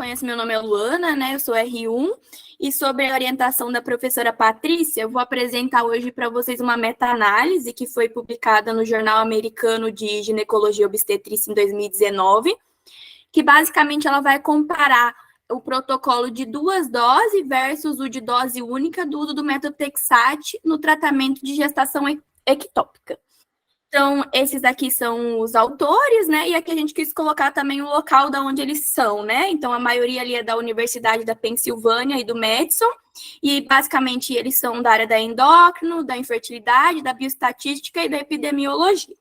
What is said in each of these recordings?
conhece, meu nome é Luana, né? Eu sou R1, e sobre a orientação da professora Patrícia, eu vou apresentar hoje para vocês uma meta-análise que foi publicada no Jornal Americano de Ginecologia e Obstetrícia em 2019, que basicamente ela vai comparar o protocolo de 2 doses versus o de dose única do uso do metotrexate no tratamento de gestação ectópica. Então, esses aqui são os autores, né? E aqui a gente quis colocar também o local da onde eles são, né? Então, a maioria ali é da Universidade da Pensilvânia e do Madison, e basicamente eles são da área da endócrino, da infertilidade, da bioestatística e da epidemiologia.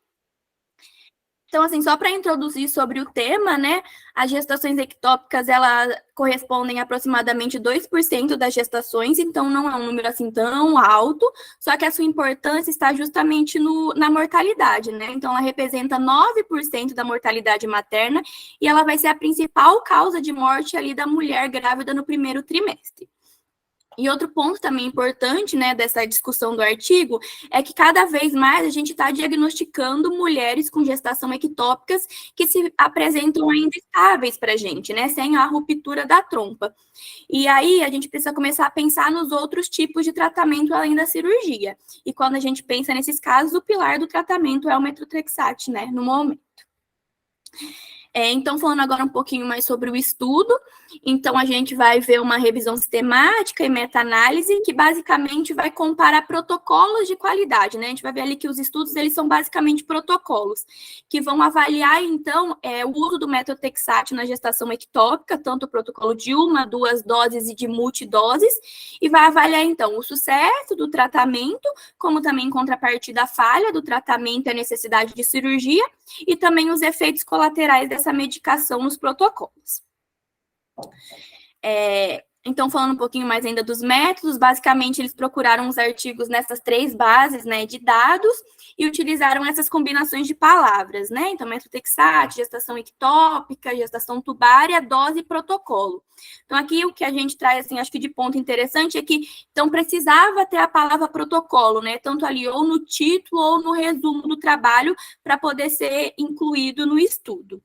Então, assim, só para introduzir sobre o tema, né, as gestações ectópicas, elas correspondem a aproximadamente 2% das gestações, então não é um número assim tão alto, só que a sua importância está justamente na mortalidade, né? Então, ela representa 9% da mortalidade materna e ela vai ser a principal causa de morte ali da mulher grávida no primeiro trimestre. E outro ponto também importante, né, dessa discussão do artigo, é que cada vez mais a gente está diagnosticando mulheres com gestação ectópicas que se apresentam ainda estáveis para a gente, né, sem a ruptura da trompa. E aí a gente precisa começar a pensar nos outros tipos de tratamento além da cirurgia. E quando a gente pensa nesses casos, o pilar do tratamento é o metotrexate, né, no momento. Então, falando agora um pouquinho mais sobre o estudo, então a gente vai ver uma revisão sistemática e meta-análise que basicamente vai comparar protocolos de qualidade, né? A gente vai ver ali que os estudos, eles são basicamente protocolos, que vão avaliar, então, o uso do metotrexate na gestação ectópica, tanto o protocolo de 1, 2 doses e de multidoses, e vai avaliar, então, o sucesso do tratamento, como também em contrapartida a falha do tratamento e a necessidade de cirurgia, e também os efeitos colaterais dessa medicação nos protocolos. Então, falando um pouquinho mais ainda dos métodos, basicamente eles procuraram os artigos nessas 3 bases, né, de dados e utilizaram essas combinações de palavras, né? Então, metotrexate, gestação ectópica, gestação tubária, dose e protocolo. Então, aqui o que a gente traz, assim, acho que de ponto interessante é que, então, precisava ter a palavra protocolo, né? Tanto ali ou no título ou no resumo do trabalho para poder ser incluído no estudo.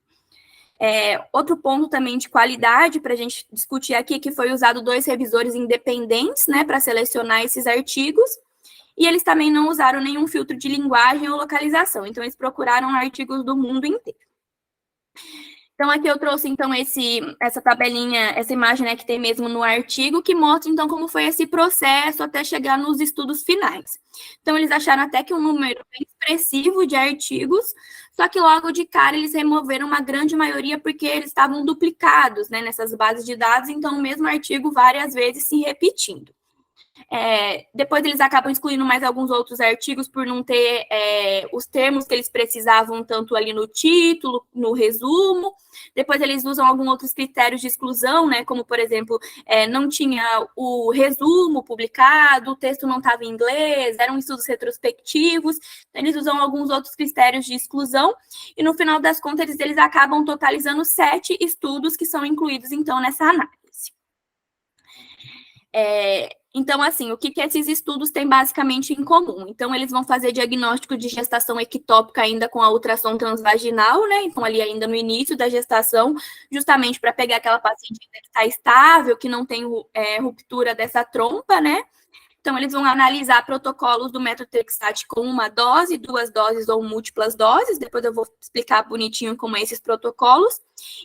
Outro ponto também de qualidade para a gente discutir aqui é que foi usado 2 revisores independentes, né, para selecionar esses artigos, e eles também não usaram nenhum filtro de linguagem ou localização, então eles procuraram artigos do mundo inteiro. Então, aqui eu trouxe, então, essa tabelinha, essa imagem, né, que tem mesmo no artigo, que mostra, então, como foi esse processo até chegar nos estudos finais. Então, eles acharam até que um número bem expressivo de artigos, só que logo de cara eles removeram uma grande maioria porque eles estavam duplicados, né, nessas bases de dados, então, o mesmo artigo várias vezes se repetindo. Depois eles acabam excluindo mais alguns outros artigos por não ter os termos que eles precisavam tanto ali no título, no resumo. Depois eles usam alguns outros critérios de exclusão, né, como, por exemplo, não tinha o resumo publicado, o texto não estava em inglês, eram estudos retrospectivos, então eles usam alguns outros critérios de exclusão, e no final das contas eles acabam totalizando 7 estudos que são incluídos, então, nessa análise. Então, assim, o que esses estudos têm basicamente em comum? Então, eles vão fazer diagnóstico de gestação ectópica ainda com a ultrassom transvaginal, né? Então, ali ainda no início da gestação, justamente para pegar aquela paciente que está estável, que não tem ruptura dessa trompa, né? Então, eles vão analisar protocolos do metotrexate com 1 dose, 2 doses ou múltiplas doses. Depois eu vou explicar bonitinho como é esses protocolos.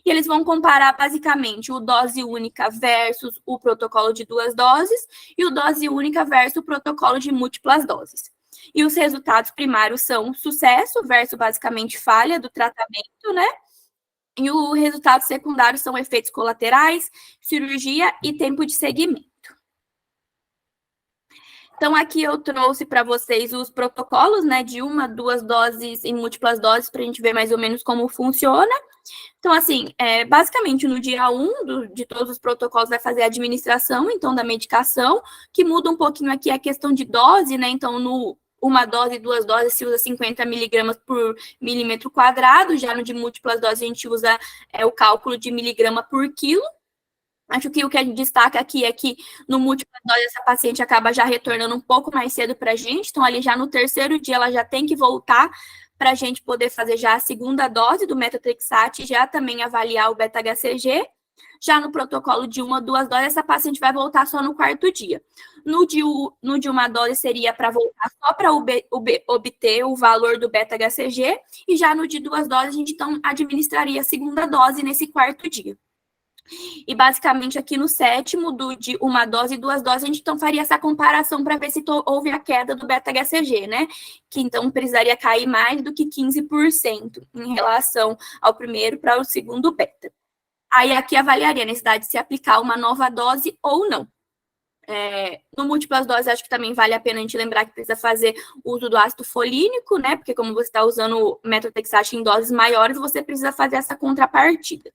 E eles vão comparar, basicamente, o dose única versus o protocolo de 2 doses e o dose única versus o protocolo de múltiplas doses. E os resultados primários são sucesso versus, basicamente, falha do tratamento, né? E os resultados secundários são efeitos colaterais, cirurgia e tempo de seguimento. Então, aqui eu trouxe para vocês os protocolos, né, de 1, 2 doses e múltiplas doses, para a gente ver mais ou menos como funciona. Então, assim, basicamente, no dia 1 de todos os protocolos vai fazer a administração, então, da medicação, que muda um pouquinho aqui a questão de dose, né, então, no 1 dose e 2 doses se usa 50 miligramas por milímetro quadrado, já no de múltiplas doses a gente usa o cálculo de miligrama por quilo. Acho que o que a gente destaca aqui é que no múltipla dose essa paciente acaba já retornando um pouco mais cedo para a gente, então ali já no 3º dia ela já tem que voltar para a gente poder fazer já a 2ª dose do metotrexate, já também avaliar o beta-HCG, Já no protocolo de 1 ou 2 doses, essa paciente vai voltar só no 4º dia. No de 1 dose seria para voltar só para obter o valor do beta-HCG, e já no de 2 doses, a gente então administraria a 2ª dose nesse 4º dia. E basicamente aqui no 7º, de 1 dose e 2 doses, a gente então faria essa comparação para ver se houve a queda do beta-HCG, né? Que então precisaria cair mais do que 15% em relação ao primeiro para o segundo beta. Aí aqui avaliaria a necessidade de se aplicar uma nova dose ou não. No múltiplas doses, acho que também vale a pena a gente lembrar que precisa fazer uso do ácido folínico, né? Porque como você está usando metotrexate em doses maiores, você precisa fazer essa contrapartida.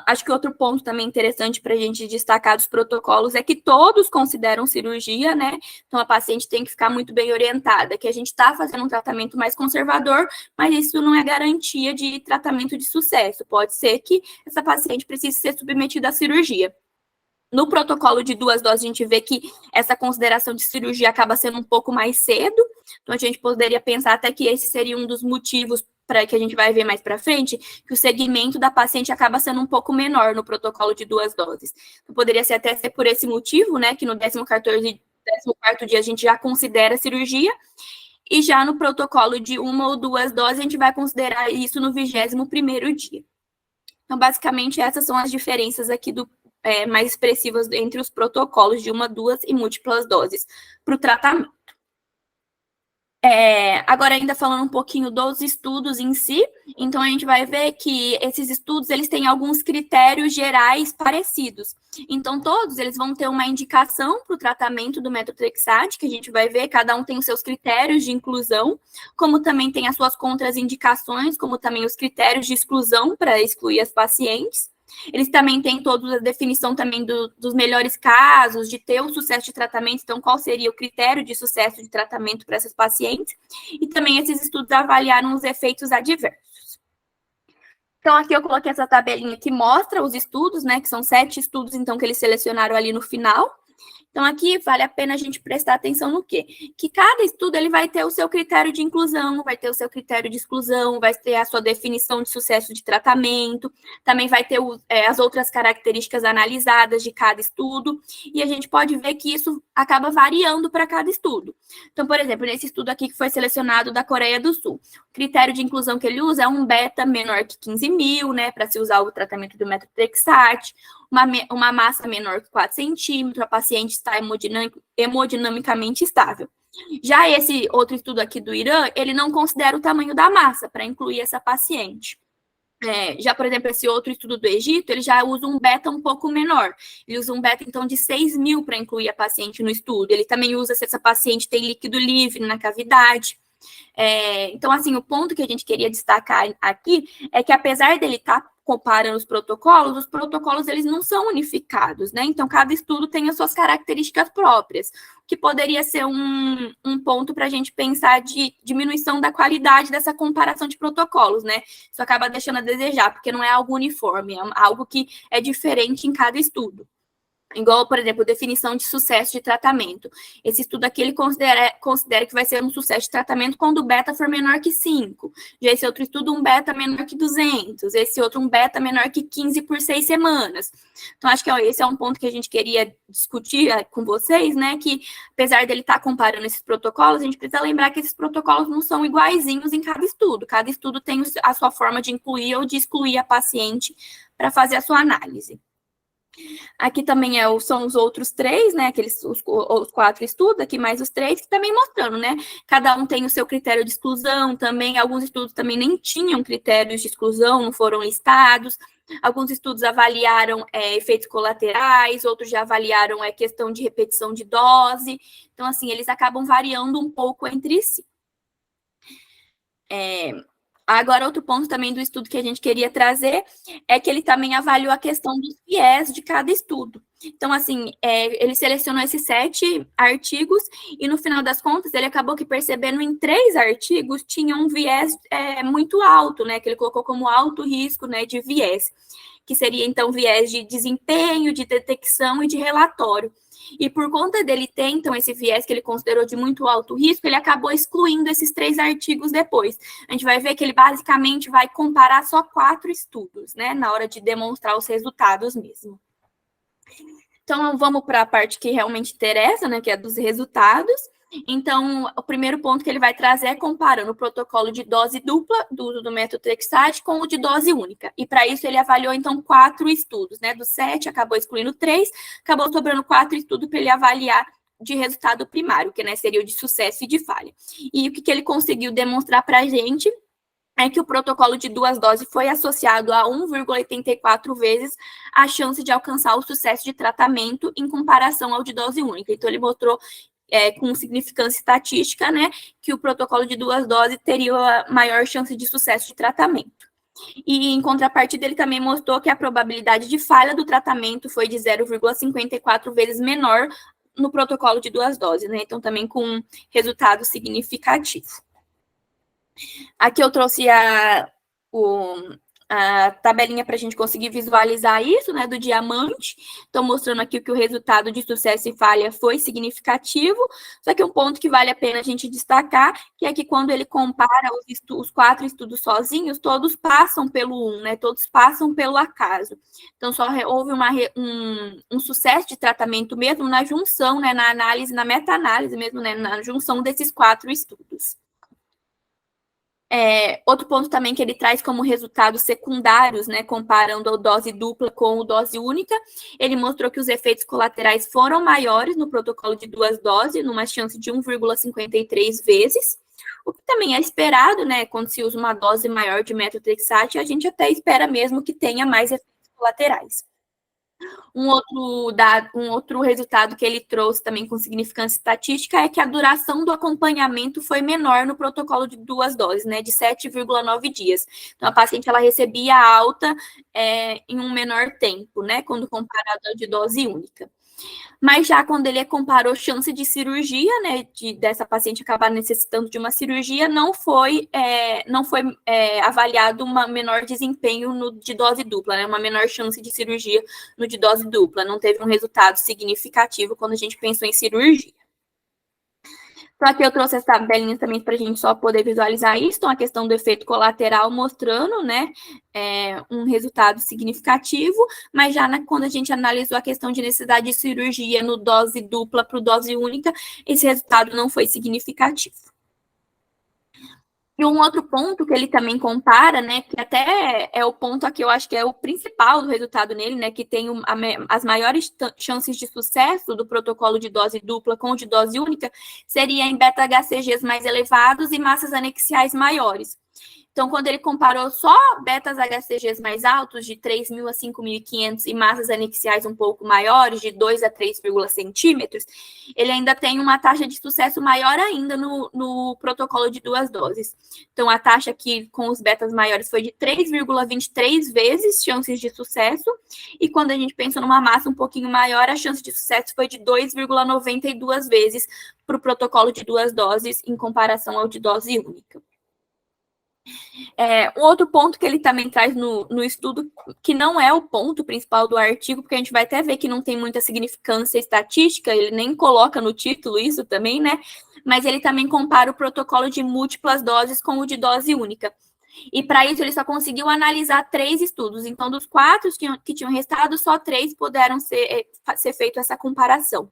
Acho que outro ponto também interessante para a gente destacar dos protocolos é que todos consideram cirurgia, né? Então, a paciente tem que ficar muito bem orientada, que a gente está fazendo um tratamento mais conservador, mas isso não é garantia de tratamento de sucesso. Pode ser que essa paciente precise ser submetida à cirurgia. No protocolo de 2 doses, a gente vê que essa consideração de cirurgia acaba sendo um pouco mais cedo, então a gente poderia pensar até que esse seria um dos motivos para que a gente vai ver mais para frente, que o segmento da paciente acaba sendo um pouco menor no protocolo de 2 doses. Então, poderia ser até ser por esse motivo, né, que no 14º dia a gente já considera cirurgia, e já no protocolo de 1 ou 2 doses, a gente vai considerar isso no 21º dia. Então, basicamente, essas são as diferenças aqui mais expressivas entre os protocolos de 1, 2 e múltiplas doses para o tratamento. Agora, ainda falando um pouquinho dos estudos em si, então a gente vai ver que esses estudos, eles têm alguns critérios gerais parecidos. Então, todos eles vão ter uma indicação para o tratamento do metotrexate, que a gente vai ver, cada um tem os seus critérios de inclusão, como também tem as suas contraindicações, como também os critérios de exclusão para excluir as pacientes. Eles também têm toda a definição também dos melhores casos, de ter o sucesso de tratamento, então qual seria o critério de sucesso de tratamento para essas pacientes, e também esses estudos avaliaram os efeitos adversos. Então, aqui eu coloquei essa tabelinha que mostra os estudos, né, que são 7 estudos, então, que eles selecionaram ali no final. Então, aqui vale a pena a gente prestar atenção no quê? Que cada estudo ele vai ter o seu critério de inclusão, vai ter o seu critério de exclusão, vai ter a sua definição de sucesso de tratamento, também vai ter as outras características analisadas de cada estudo, e a gente pode ver que isso acaba variando para cada estudo. Então, por exemplo, nesse estudo aqui que foi selecionado da Coreia do Sul, o critério de inclusão que ele usa é um beta menor que 15.000, né, para se usar o tratamento do metotrexate, uma massa menor que 4 centímetros, a paciente está hemodinamicamente estável. Já esse outro estudo aqui do Irã, ele não considera o tamanho da massa para incluir essa paciente. Já, por exemplo, esse outro estudo do Egito, ele já usa um beta um pouco menor. Ele usa um beta, então, de 6.000 para incluir a paciente no estudo. Ele também usa se essa paciente tem líquido livre na cavidade. Então, assim, o ponto que a gente queria destacar aqui é que, apesar dele estar comparando os protocolos eles não são unificados, né? Então, cada estudo tem as suas características próprias, que poderia ser um ponto para a gente pensar de diminuição da qualidade dessa comparação de protocolos, né? Isso acaba deixando a desejar, porque não é algo uniforme, é algo que é diferente em cada estudo. Igual, por exemplo, definição de sucesso de tratamento. Esse estudo aqui, ele considera que vai ser um sucesso de tratamento quando o beta for menor que 5. Já esse outro estudo, um beta menor que 200. Esse outro, um beta menor que 15 por 6 semanas. Então, acho que esse é um ponto que a gente queria discutir com vocês, né? Que, apesar dele estar comparando esses protocolos, a gente precisa lembrar que esses protocolos não são iguaizinhos em cada estudo. Cada estudo tem a sua forma de incluir ou de excluir a paciente para fazer a sua análise. Aqui também são os outros 3, né? Os 4 estudos, aqui mais os 3, que também mostrando, né? Cada um tem o seu critério de exclusão também. Alguns estudos também nem tinham critérios de exclusão, não foram listados. Alguns estudos avaliaram efeitos colaterais, outros já avaliaram questão de repetição de dose. Então, assim, eles acabam variando um pouco entre si. Agora, outro ponto também do estudo que a gente queria trazer é que ele também avaliou a questão dos viés de cada estudo. Então, assim, ele selecionou esses 7 artigos e, no final das contas, ele acabou que percebendo em 3 artigos tinha um viés muito alto, né, que ele colocou como alto risco, né, de viés, que seria, então, viés de desempenho, de detecção e de relatório. E por conta dele ter, então, esse viés que ele considerou de muito alto risco, ele acabou excluindo esses 3 artigos depois. A gente vai ver que ele basicamente vai comparar só 4 estudos, né, na hora de demonstrar os resultados mesmo. Então, vamos para a parte que realmente interessa, né, que é dos resultados. Então, o primeiro ponto que ele vai trazer é comparando o protocolo de dose dupla do uso do método Trexate com o de dose única. E para isso ele avaliou, então, 4 estudos, né? Dos 7, acabou excluindo 3, acabou sobrando 4 estudos para ele avaliar de resultado primário, que, né, seria o de sucesso e de falha. E o que ele conseguiu demonstrar para a gente é que o protocolo de 2 doses foi associado a 1,84 vezes a chance de alcançar o sucesso de tratamento em comparação ao de dose única. Então, ele mostrou com significância estatística, né, que o protocolo de 2 doses teria a maior chance de sucesso de tratamento. E, em contrapartida, ele também mostrou que a probabilidade de falha do tratamento foi de 0,54 vezes menor no protocolo de 2 doses, né, então também com um resultado significativo. Aqui eu trouxe a tabelinha para a gente conseguir visualizar isso, né, do diamante. Então, mostrando aqui que o resultado de sucesso e falha foi significativo, só que um ponto que vale a pena a gente destacar, que é que quando ele compara os 4 estudos sozinhos, todos passam pelo 1, né, todos passam pelo acaso. Então, só houve um sucesso de tratamento mesmo na junção, né, na análise, na meta-análise mesmo, né, na junção desses 4 estudos. Outro ponto também que ele traz como resultados secundários, né, comparando a dose dupla com a dose única, ele mostrou que os efeitos colaterais foram maiores no protocolo de 2 doses, numa chance de 1,53 vezes, o que também é esperado, né, quando se usa uma dose maior de metotrexate, a gente até espera mesmo que tenha mais efeitos colaterais. Um outro resultado que ele trouxe também com significância estatística é que a duração do acompanhamento foi menor no protocolo de 2 doses, né, de 7,9 dias. Então, a paciente ela recebia alta em um menor tempo, né, quando comparado ao de dose única. Mas já quando ele comparou chance de cirurgia, né, dessa paciente acabar necessitando de uma cirurgia, não foi avaliado um menor desempenho no de dose dupla, né, uma menor chance de cirurgia no de dose dupla. Não teve um resultado significativo quando a gente pensou em cirurgia. Então, aqui eu trouxe essa tabelinha também para a gente só poder visualizar isso. Então, a questão do efeito colateral mostrando, né, um resultado significativo, mas já quando a gente analisou a questão de necessidade de cirurgia no dose dupla para dose única, esse resultado não foi significativo. E um outro ponto que ele também compara, né, que até é o ponto aqui, eu acho que é o principal do resultado nele, né, que tem as maiores chances de sucesso do protocolo de dose dupla com o de dose única, seria em beta-HCGs mais elevados e massas anexiais maiores. Então, quando ele comparou só betas-HCGs mais altos, de 3.000 a 5.500, e massas anexiais um pouco maiores, de 2 a 3, centímetros, ele ainda tem uma taxa de sucesso maior ainda no protocolo de 2 doses. Então, a taxa aqui com os betas maiores foi de 3,23 vezes chances de sucesso, e quando a gente pensa numa massa um pouquinho maior, a chance de sucesso foi de 2,92 vezes para o protocolo de 2 doses em comparação ao de dose única. Um outro ponto que ele também traz no estudo, que não é o ponto principal do artigo, porque a gente vai até ver que não tem muita significância estatística, ele nem coloca no título isso também, né? Mas ele também compara o protocolo de múltiplas doses com o de dose única. E para isso ele só conseguiu analisar 3 estudos. Então, dos 4 que tinham restado, só 3 puderam ser feito essa comparação.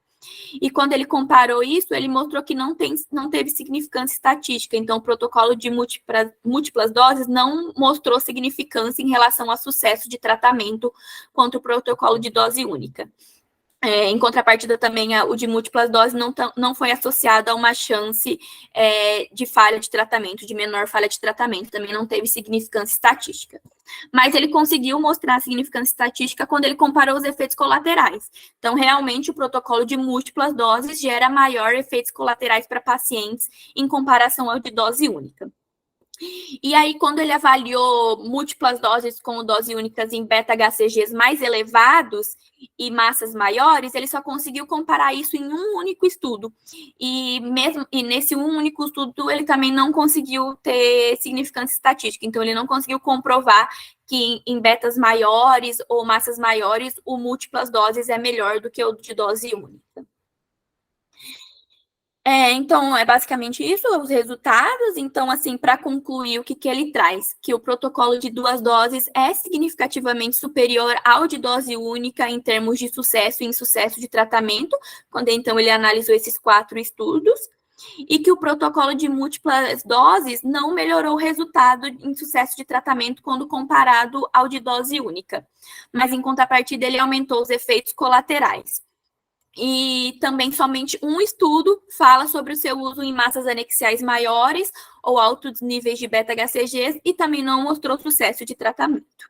E quando ele comparou isso, ele mostrou que não teve significância estatística. Então, o protocolo de múltiplas doses não mostrou significância em relação ao sucesso de tratamento contra o protocolo de dose única. Em contrapartida, também, o de múltiplas doses não foi associado a uma chance de falha de tratamento, de menor falha de tratamento, também não teve significância estatística. Mas ele conseguiu mostrar a significância estatística quando ele comparou os efeitos colaterais. Então, realmente, o protocolo de múltiplas doses gera maior efeitos colaterais para pacientes em comparação ao de dose única. E aí, quando ele avaliou múltiplas doses com dose únicas em beta-HCGs mais elevados e massas maiores, ele só conseguiu comparar isso em um único estudo. E nesse um único estudo, ele também não conseguiu ter significância estatística. Então, ele não conseguiu comprovar que em betas maiores ou massas maiores, o múltiplas doses é melhor do que o de dose única. Então, é basicamente isso, os resultados. Então, assim, para concluir, o que ele traz? Que o protocolo de 2 doses é significativamente superior ao de dose única em termos de sucesso e insucesso de tratamento, quando então ele analisou esses 4 estudos, e que o protocolo de múltiplas doses não melhorou o resultado em sucesso de tratamento quando comparado ao de dose única, mas em contrapartida ele aumentou os efeitos colaterais. E também somente um estudo fala sobre o seu uso em massas anexiais maiores ou altos níveis de beta-HCGs e também não mostrou sucesso de tratamento.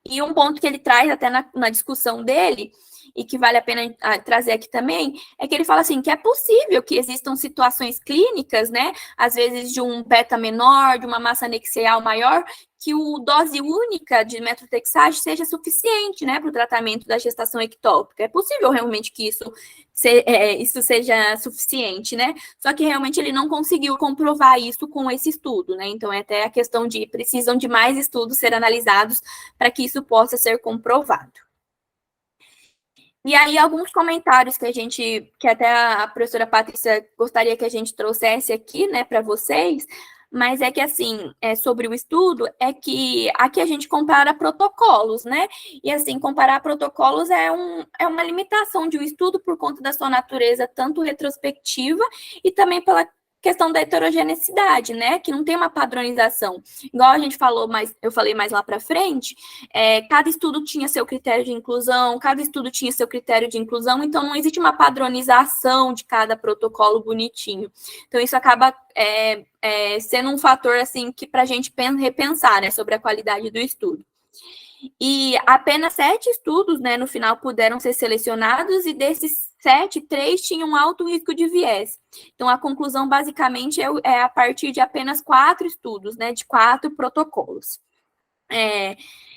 E um ponto que ele traz até na discussão dele, e que vale a pena trazer aqui também, é que ele fala assim, que é possível que existam situações clínicas, né, às vezes de um beta menor, de uma massa anexial maior, que o dose única de metotrexate seja suficiente, né, para o tratamento da gestação ectópica. É possível realmente que isso seja suficiente, né, só que realmente ele não conseguiu comprovar isso com esse estudo, né, então é até a questão de precisam de mais estudos ser analisados para que isso possa ser comprovado. E aí, alguns comentários que até a professora Patrícia gostaria que a gente trouxesse aqui, né, para vocês, mas é que, assim, sobre o estudo, é que aqui a gente compara protocolos, né, e, assim, comparar protocolos é uma limitação de um estudo por conta da sua natureza, tanto retrospectiva e também pela questão da heterogeneidade, né, que não tem uma padronização. Igual a gente falou, eu falei mais lá para frente, cada estudo tinha seu critério de inclusão, cada estudo tinha seu critério de inclusão, então não existe uma padronização de cada protocolo bonitinho. Então isso acaba sendo um fator, assim, que para a gente repensar, né, sobre a qualidade do estudo. E apenas 7 estudos, né, no final puderam ser selecionados, e desses 7, 3 tinham alto risco de viés. Então, a conclusão, basicamente, é a partir de apenas 4 estudos, né, de 4 protocolos.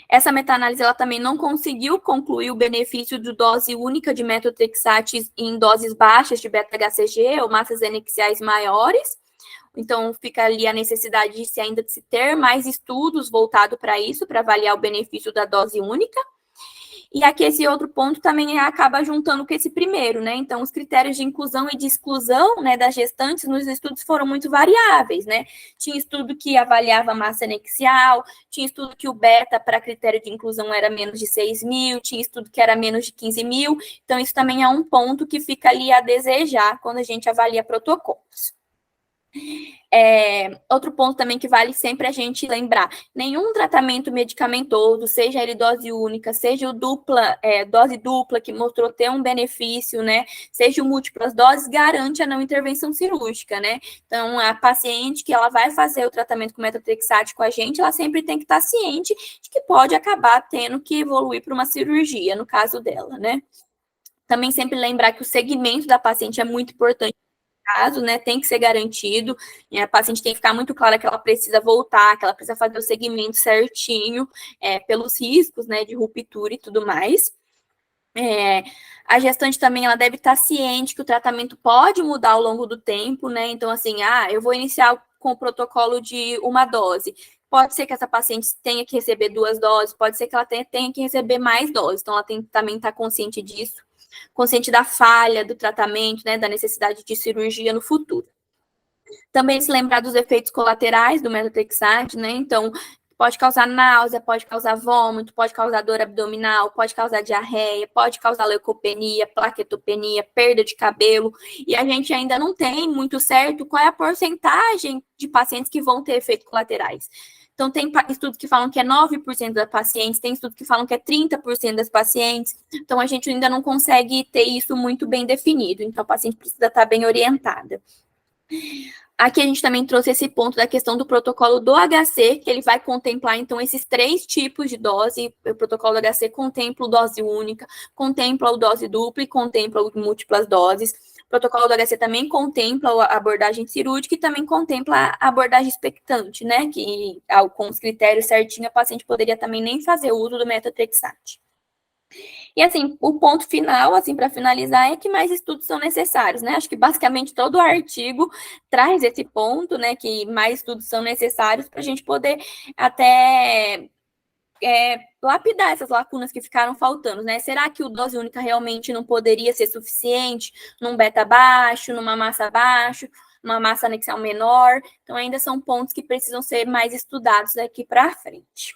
Essa meta-análise ela também não conseguiu concluir o benefício de dose única de metotrexate em doses baixas de beta-HCG ou massas anexiais maiores. Então, fica ali a necessidade de ainda se ter mais estudos voltados para isso, para avaliar o benefício da dose única. E aqui esse outro ponto também acaba juntando com esse primeiro, né? Então, os critérios de inclusão e de exclusão, né, das gestantes nos estudos foram muito variáveis, né? Tinha estudo que avaliava a massa anexial, tinha estudo que o beta para critério de inclusão era menos de 6.000, tinha estudo que era menos de 15.000. Então, isso também é um ponto que fica ali a desejar quando a gente avalia protocolos. Outro ponto também que vale sempre a gente lembrar, nenhum tratamento medicamentoso, seja ele dose única, seja o dose dupla, que mostrou ter um benefício, né, seja o múltiplas doses, garante a não intervenção cirúrgica, né, então a paciente que ela vai fazer o tratamento com metotrexate com a gente, ela sempre tem que estar ciente de que pode acabar tendo que evoluir para uma cirurgia, no caso dela, né. Também sempre lembrar que o segmento da paciente é muito importante, caso, né, tem que ser garantido, e a paciente tem que ficar muito clara que ela precisa voltar, que ela precisa fazer o segmento certinho, pelos riscos, né, de ruptura e tudo mais. A gestante também, ela deve estar ciente que o tratamento pode mudar ao longo do tempo, né, então, assim, eu vou iniciar com o protocolo de uma dose, pode ser que essa paciente tenha que receber 2 doses, pode ser que ela tenha que receber mais doses, então ela tem que também estar consciente disso, consciente da falha do tratamento, né, da necessidade de cirurgia no futuro. Também se lembrar dos efeitos colaterais do metotrexate, né, então pode causar náusea, pode causar vômito, pode causar dor abdominal, pode causar diarreia, pode causar leucopenia, plaquetopenia, perda de cabelo, e a gente ainda não tem muito certo qual é a porcentagem de pacientes que vão ter efeitos colaterais. Então, tem estudos que falam que é 9% das pacientes, tem estudos que falam que é 30% das pacientes. Então, a gente ainda não consegue ter isso muito bem definido. Então, a paciente precisa estar bem orientada. Aqui a gente também trouxe esse ponto da questão do protocolo do HC, que ele vai contemplar, então, esses 3 tipos de dose. O protocolo do HC contempla o dose única, contempla o dose dupla e contempla o múltiplas doses. O protocolo do HC também contempla a abordagem cirúrgica e também contempla a abordagem expectante, né? Que com os critérios certinhos, a paciente poderia também nem fazer uso do metotrexate. E, assim, o ponto final, assim, para finalizar, é que mais estudos são necessários, né? Acho que, basicamente, todo o artigo traz esse ponto, né? Que mais estudos são necessários para a gente poder até lapidar essas lacunas que ficaram faltando, né? Será que o dose única realmente não poderia ser suficiente num beta baixo, numa massa baixo, uma massa anexial menor? Então, ainda são pontos que precisam ser mais estudados daqui para frente.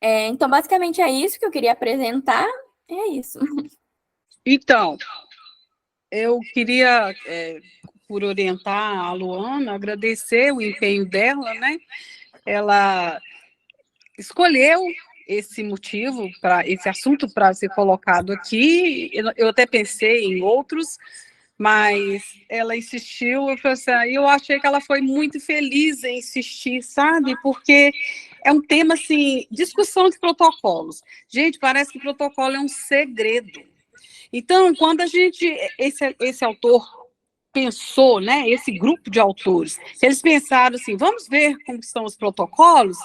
Então, basicamente, é isso que eu queria apresentar. É isso. Então, eu queria, por orientar a Luana, agradecer o empenho dela, né? Ela escolheu esse motivo, para esse assunto para ser colocado aqui. Eu até pensei em outros, mas ela insistiu. Eu achei que ela foi muito feliz em insistir, sabe? Porque é um tema, assim, discussão de protocolos. Gente, parece que protocolo é um segredo. Então, quando esse autor pensou, né, esse grupo de autores, eles pensaram assim, vamos ver como são os protocolos.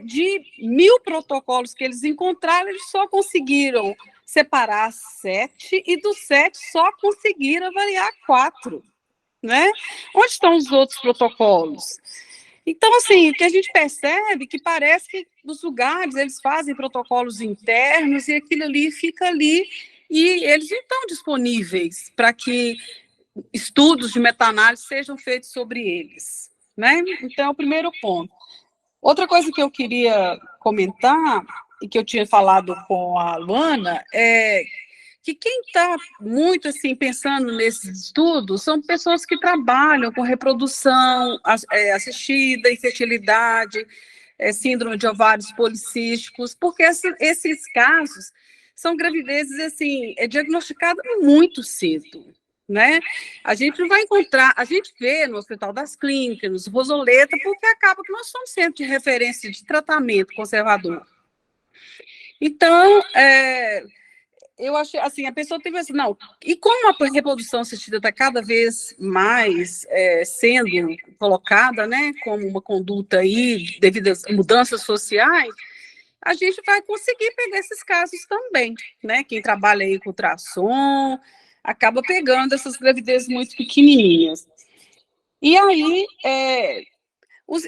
De 1.000 protocolos que eles encontraram, eles só conseguiram separar 7, e dos 7 só conseguiram avaliar 4, né? Onde estão os outros protocolos? Então, assim, o que a gente percebe é que parece que nos lugares eles fazem protocolos internos e aquilo ali fica ali, e eles não estão disponíveis para que estudos de meta-análise sejam feitos sobre eles, né? Então, é o primeiro ponto. Outra coisa que eu queria comentar, e que eu tinha falado com a Luana, é que quem está muito assim pensando nesses estudos são pessoas que trabalham com reprodução assistida, infertilidade, síndrome de ovários policísticos, porque esses casos são gravidezes assim, diagnosticadas muito cedo. Né? A gente não vai encontrar, a gente vê no Hospital das Clínicas, nos Rosoleta, porque acaba que nós somos centro de referência de tratamento conservador. Então, eu achei assim, a pessoa teve assim, não, e como a reprodução assistida está cada vez mais sendo colocada, né, como uma conduta aí, devido às mudanças sociais, a gente vai conseguir pegar esses casos também, né? Quem trabalha aí com ultrassom acaba pegando essas gravidezes muito pequenininhas. E aí,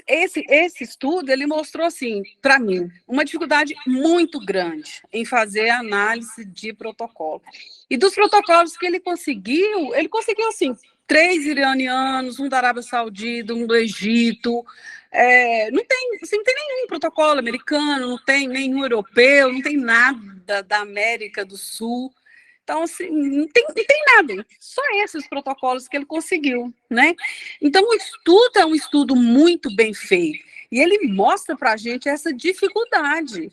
esse estudo, ele mostrou, assim, para mim, uma dificuldade muito grande em fazer a análise de protocolo. E dos protocolos que ele conseguiu, assim, 3 iranianos, um da Arábia Saudita, um do Egito. Não tem, assim, não tem nenhum protocolo americano, não tem nenhum europeu, não tem nada da América do Sul. Então, assim, não tem nada, só esses protocolos que ele conseguiu, né? Então, o estudo é um estudo muito bem feito, e ele mostra para a gente essa dificuldade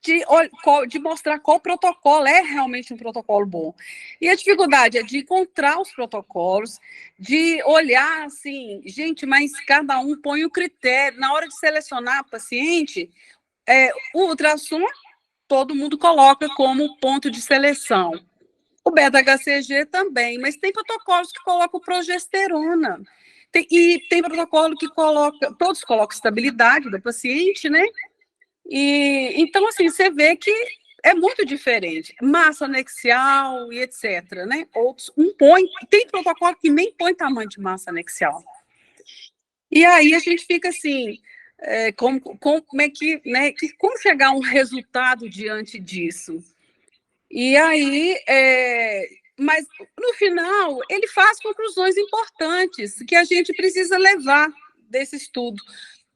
de mostrar qual protocolo é realmente um protocolo bom. E a dificuldade é de encontrar os protocolos, de olhar assim, gente, mas cada um põe o critério. Na hora de selecionar paciente, o ultrassom todo mundo coloca como ponto de seleção. O beta-HCG também, mas tem protocolos que colocam progesterona. E tem protocolo que todos colocam estabilidade do paciente, né? E então, assim, você vê que é muito diferente. Massa anexial e etc, né? Outros tem protocolo que nem põe tamanho de massa anexial. E aí a gente fica assim, como é que, né? Como chegar a um resultado diante disso? E aí, mas no final, ele faz conclusões importantes que a gente precisa levar desse estudo,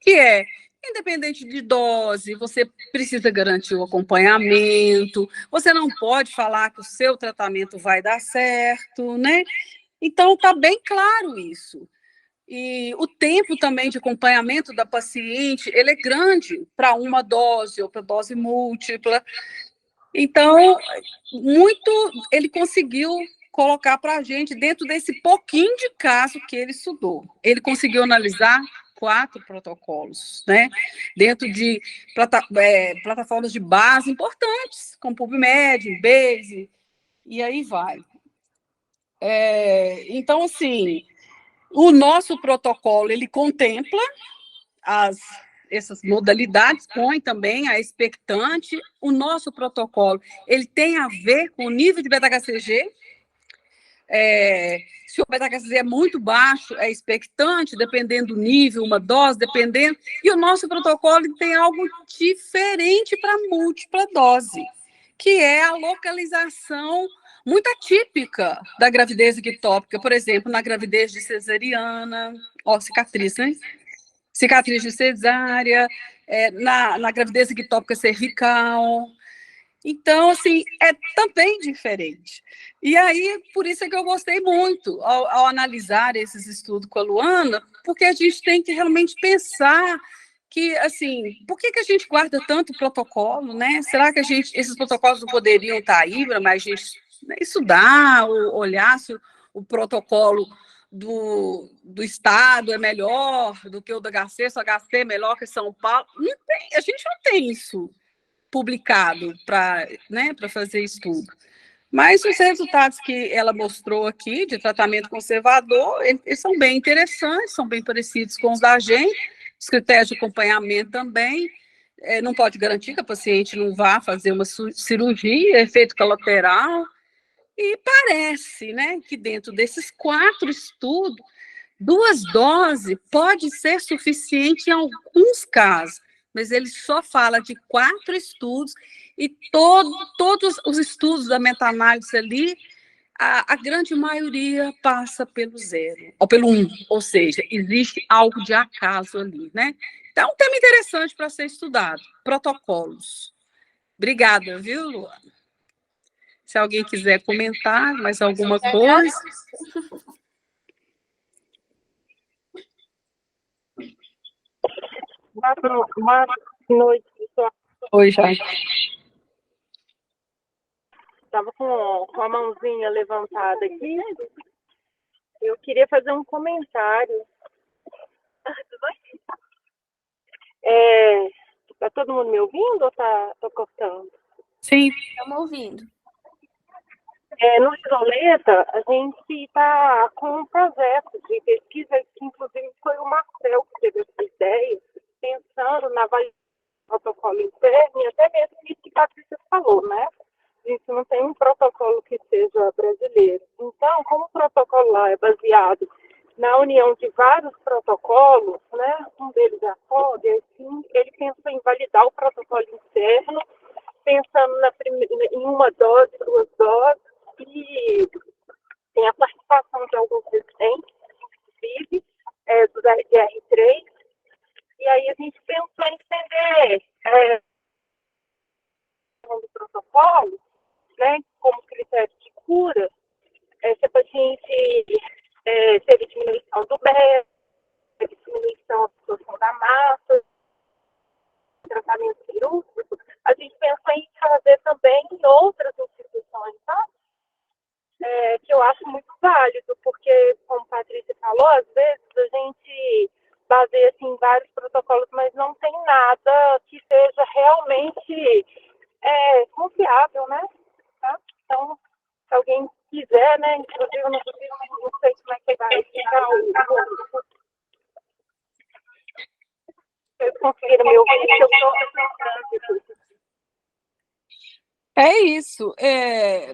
que independente de dose, você precisa garantir o acompanhamento, você não pode falar que o seu tratamento vai dar certo, né? Então, está bem claro isso. E o tempo também de acompanhamento da paciente, ele é grande para uma dose ou para dose múltipla. Então, ele conseguiu colocar para a gente dentro desse pouquinho de caso que ele estudou. Ele conseguiu analisar 4 protocolos, né? Dentro de plataformas de base importantes, como PubMed, Base, e aí vai. Então, assim, o nosso protocolo, ele contempla essas modalidades, põe também a expectante. O nosso protocolo, ele tem a ver com o nível de beta-HCG. Se o beta-HCG é muito baixo, é expectante, dependendo do nível, uma dose, dependendo. E o nosso protocolo tem algo diferente para múltipla dose, que é a localização muito atípica da gravidez ectópica. Por exemplo, na gravidez de cesariana, cicatriz, né? Cicatriz de cesárea, na gravidez ectópica cervical. Então, assim, é também diferente. E aí, por isso é que eu gostei muito ao analisar esses estudos com a Luana, porque a gente tem que realmente pensar que, assim, por que a gente guarda tanto protocolo, né? Será que esses protocolos não poderiam estar aí para mais gente, né, estudar, ou olhar se o protocolo do Estado é melhor do que o do HC, se o HC é melhor que São Paulo? Não tem, a gente não tem isso publicado para, né, fazer estudo. Mas os resultados que ela mostrou aqui de tratamento conservador, eles são bem interessantes, são bem parecidos com os da gente, os critérios de acompanhamento também. Não pode garantir que a paciente não vá fazer uma cirurgia, efeito colateral, e parece, né, que dentro desses 4 estudos, 2 doses pode ser suficiente em alguns casos, mas ele só fala de 4 estudos e todos os estudos da meta-análise ali, a grande maioria passa pelo 0, ou pelo 1, ou seja, existe algo de acaso ali, né? Então, um tema interessante para ser estudado, protocolos. Obrigada, viu, Luana? Se alguém quiser comentar mais alguma coisa. Boa noite, pessoal. Oi, Jaque. Estava com a mãozinha levantada aqui. Eu queria fazer um comentário. Tá todo mundo me ouvindo ou tô cortando? Sim, estamos ouvindo. No Isoleta, a gente está com um projeto de pesquisa que, inclusive, foi o Marcel que teve essa ideia, pensando na avaliação do protocolo interno e até mesmo isso que a Patrícia falou, né? A gente não tem um protocolo que seja brasileiro. Então, como o protocolo lá é baseado na união de vários protocolos, né? Um deles é a FOB, assim, ele pensou em validar o protocolo interno, pensando em uma dose, 2 doses, e tem a participação de alguns residentes, inclusive, do R3, e aí a gente pensou em entender do protocolo, né, como critério de cura, se a paciente teve diminuição do BEP, teve diminuição da absorção da massa, tratamento cirúrgico, a gente pensou em fazer também em outras instituições, tá? Que eu acho muito válido, porque, como a Patrícia falou, às vezes a gente baseia assim, em vários protocolos, mas não tem nada que seja realmente confiável, né? Tá? Então, se alguém quiser, né? Inclusive, eu não sei como é que vai ficar vocês conseguiram me ouvir, eu estou. É isso,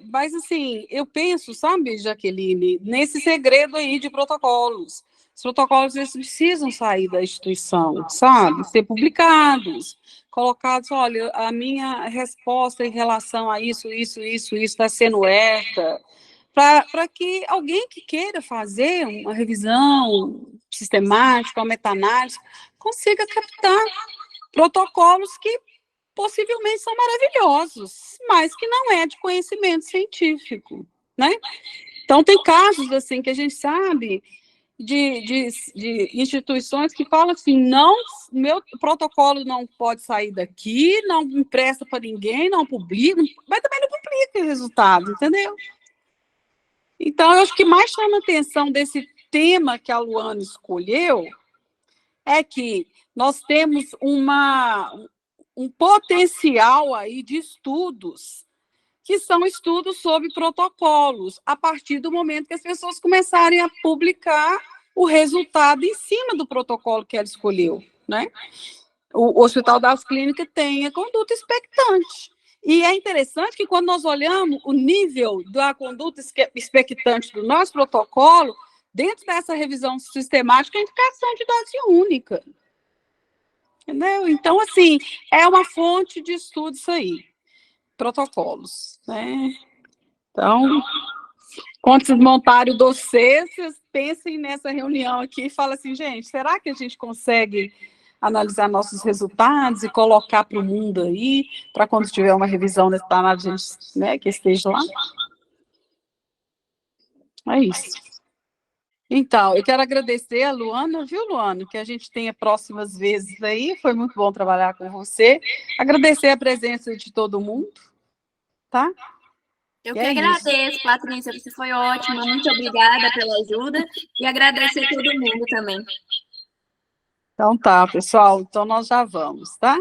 mas assim, eu penso, sabe, Jaqueline, nesse segredo aí de protocolos. Os protocolos, eles precisam sair da instituição, sabe, ser publicados, colocados, olha, a minha resposta em relação a isso está sendo essa, para que alguém que queira fazer uma revisão sistemática, uma meta-análise, consiga captar protocolos que possivelmente são maravilhosos, mas que não é de conhecimento científico, né? Então, tem casos, assim, que a gente sabe de instituições que falam assim, não, meu protocolo não pode sair daqui, não empresta para ninguém, não publica, mas também não publica o resultado, entendeu? Então, eu acho que mais chama atenção desse tema que a Luana escolheu é que nós temos um potencial aí de estudos que são estudos sobre protocolos, a partir do momento que as pessoas começarem a publicar o resultado em cima do protocolo que ela escolheu, né? O Hospital das Clínicas tem a conduta expectante. E é interessante que quando nós olhamos o nível da conduta expectante do nosso protocolo, dentro dessa revisão sistemática, a indicação de dose única. Entendeu? Então, assim, é uma fonte de estudo isso aí. Protocolos, né? Então, quando vocês montarem o dossiê, vocês pensem nessa reunião aqui e falem assim, gente, será que a gente consegue analisar nossos resultados e colocar para o mundo aí, para quando tiver uma revisão desse danado, a gente, né, que esteja lá? É isso. Então, eu quero agradecer a Luana, viu, Luana, que a gente tenha próximas vezes aí, foi muito bom trabalhar com você. Agradecer a presença de todo mundo, tá? Eu que agradeço, Patrícia, você foi ótima, muito obrigada pela ajuda e agradecer a todo mundo também. Então tá, pessoal, então nós já vamos, tá?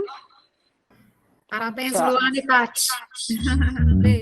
Parabéns, Tchau. Luana e Paty. Beijo.